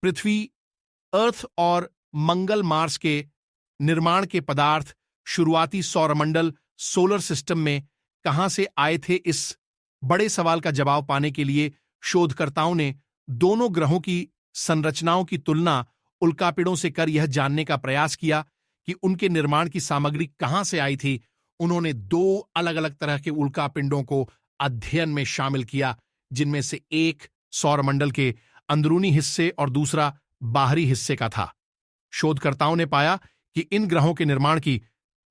पृथ्वी, अर्थ और मंगल मार्स के निर्माण के पदार्थ शुरुआती सौरमंडल सोलर सिस्टम में कहां से आए थे, इस बड़े सवाल का जवाब पाने के लिए शोधकर्ताओं ने दोनों ग्रहों की संरचनाओं की तुलना उल्कापिंडों से कर यह जानने का प्रयास किया कि उनके निर्माण की सामग्री कहां से आई थी। उन्होंने दो अलग अलग तरह के उल्कापिंडों को अध्ययन में शामिल किया, जिनमें से एक सौरमंडल के अंदरूनी हिस्से और दूसरा बाहरी हिस्से का था। शोधकर्ताओं ने पाया कि इन ग्रहों के निर्माण की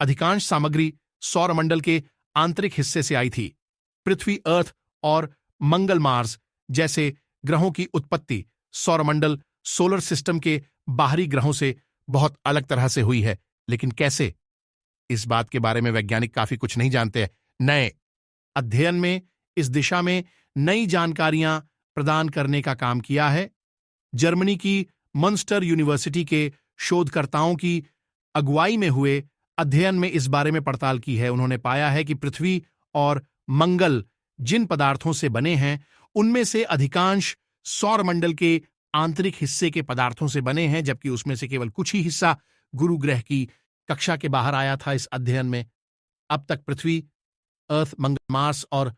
अधिकांश सामग्री सौरमंडल के आंतरिक हिस्से से आई थी। पृथ्वी, अर्थ और मंगल मार्स जैसे ग्रहों की उत्पत्ति सौरमंडल सोलर सिस्टम के बाहरी ग्रहों से बहुत अलग तरह से हुई है, लेकिन कैसे? इस बात के बारे में वैज्ञानिक काफी कुछ नहीं जानते हैं। नए अध्ययन में इस दिशा में नई जानकारियां प्रदान करने का काम किया है। जर्मनी की मन्स्टर यूनिवर्सिटी के शोधकर्ताओं की अगुवाई में हुए अध्ययन में इस बारे में पड़ताल की है। उन्होंने पाया है कि पृथ्वी और मंगल जिन पदार्थों से बने हैं, उनमें से अधिकांश सौरमंडल के आंतरिक हिस्से के पदार्थों से बने हैं, जबकि उसमें से केवल कुछ ही हिस्सा गुरु ग्रह की कक्षा के बाहर आया था। इस अध्ययन में अब तक पृथ्वी, अर्थ, मंगल, मार्स और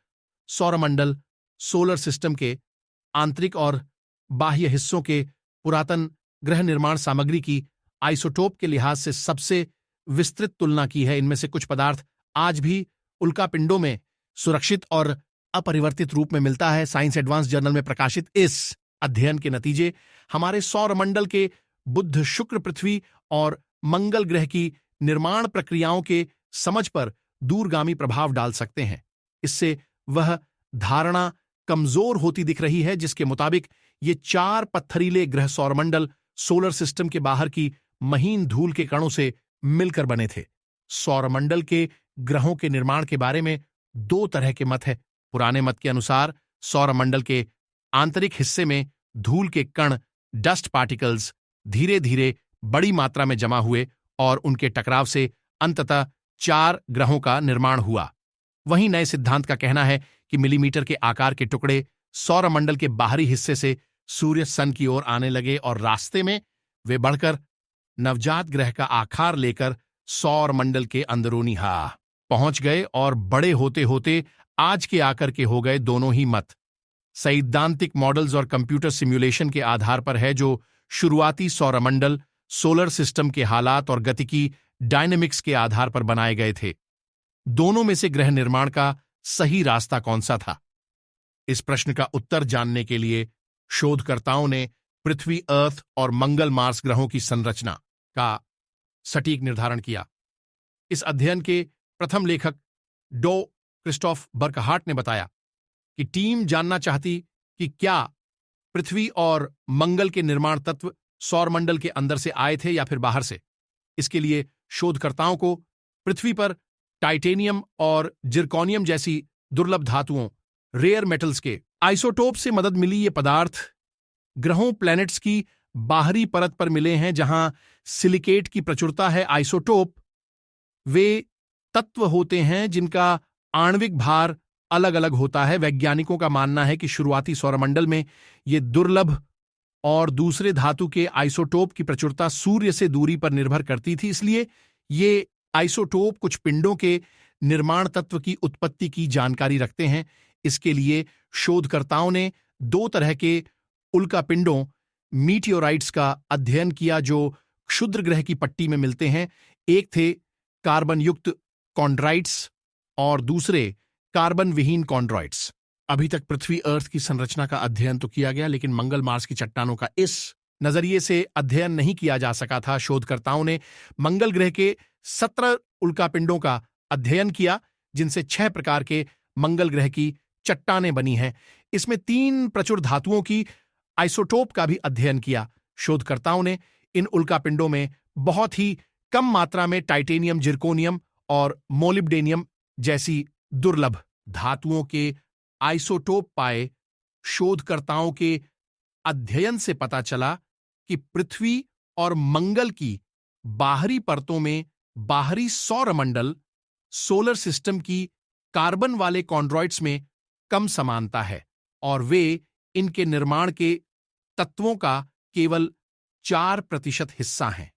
सौरमंडल सोलर सिस्टम के आंतरिक और बाह्य हिस्सों के पुरातन ग्रह निर्माण सामग्री की आइसोटोप के लिहाज से सबसे विस्तृत तुलना की है। इनमें से कुछ पदार्थ आज भी उल्कापिंडों में सुरक्षित और अपरिवर्तित रूप में मिलता है। साइंस एडवांस जर्नल में प्रकाशित इस अध्ययन के नतीजे हमारे सौरमंडल के बुध, शुक्र, पृथ्वी और मंगल ग्रह की निर्माण प्रक्रियाओं के समझ पर दूरगामी प्रभाव डाल सकते हैं। इससे वह धारणा कमजोर होती दिख रही है जिसके मुताबिक ये चार पत्थरीले ग्रह सौरमंडल सोलर सिस्टम के बाहर की महीन धूल के कणों से मिलकर बने थे। सौरमंडल के ग्रहों के निर्माण के बारे में दो तरह के मत हैं। पुराने मत के अनुसार सौरमंडल के आंतरिक हिस्से में धूल के कण, डस्ट पार्टिकल्स, धीरे धीरे बड़ी मात्रा में जमा हुए और उनके टकराव से अंततः चार ग्रहों का निर्माण हुआ। वहीं नए सिद्धांत का कहना है कि मिलीमीटर के आकार के टुकड़े सौरमंडल के बाहरी हिस्से से सूर्य सन की ओर आने लगे और रास्ते में वे बढ़कर नवजात ग्रह का आकार लेकर सौरमंडल के अंदरूनी पहुंच गए और बड़े होते होते आज के आकर के हो गए। दोनों ही मत सैद्धांतिक मॉडल्स और कंप्यूटर सिमुलेशन के आधार पर है, जो शुरुआती सौरमंडल सोलर सिस्टम के हालात और गतिकी डायनेमिक्स के आधार पर बनाए गए थे। दोनों में से ग्रह निर्माण का सही रास्ता कौन सा था? इस प्रश्न का उत्तर जानने के लिए शोधकर्ताओं ने पृथ्वी, अर्थ और मंगल मार्स ग्रहों की संरचना का सटीक निर्धारण किया। इस अध्ययन के प्रथम लेखक डो क्रिस्टोफ बर्कहार्ट ने बताया कि टीम जानना चाहती कि क्या पृथ्वी और मंगल के निर्माण तत्व सौरमंडल के अंदर से आए थे या फिर बाहर से। इसके लिए शोधकर्ताओं को पृथ्वी पर टाइटेनियम और जिरकोनियम जैसी दुर्लभ धातुओं, रेयर मेटल्स के आइसोटोप से मदद मिली। ये पदार्थ ग्रहों, प्लैनेट्स की बाहरी परत पर मिले हैं जहां सिलिकेट की प्रचुरता है। आइसोटोप वे तत्व होते हैं जिनका आणविक भार अलग अलग होता है। वैज्ञानिकों का मानना है कि शुरुआती सौरमंडल में ये दुर्लभ और दूसरे धातु के आइसोटोप की प्रचुरता सूर्य से दूरी पर निर्भर करती थी, इसलिए ये आइसोटोप कुछ पिंडों के निर्माण तत्व की उत्पत्ति की जानकारी रखते हैं। इसके लिए शोधकर्ताओं ने दो तरह के उल्कापिंडों, मीटियोराइट्स का अध्ययन किया जो क्षुद्र ग्रह की पट्टी में मिलते हैं। एक थे कार्बन युक्त कॉन्ड्राइट्स और दूसरे कार्बन विहीन कॉन्ड्राइट्स। अभी तक पृथ्वी, अर्थ की संरचना का अध्ययन तो किया गया, लेकिन मंगल, मार्स की चट्टानों का इस नजरिए से अध्ययन नहीं किया जा सका था। शोधकर्ताओं ने मंगल ग्रह के 17 उल्कापिंडों का अध्ययन किया, जिनसे 6 प्रकार के मंगल ग्रह की चट्टानें बनी हैं। इसमें 3 प्रचुर धातुओं की आइसोटोप का भी अध्ययन किया। शोधकर्ताओं ने इन उल्कापिंडों में बहुत ही कम मात्रा में टाइटेनियम, जिरकोनियम और मोलिब्डेनियम जैसी दुर्लभ धातुओं के आइसोटोप पाए। शोधकर्ताओं के अध्ययन से पता चला कि पृथ्वी और मंगल की बाहरी परतों में बाहरी सौरमंडल सोलर सिस्टम की कार्बन वाले कॉन्ड्रॉइड्स में कम समानता है और वे इनके निर्माण के तत्वों का केवल 4% हिस्सा हैं।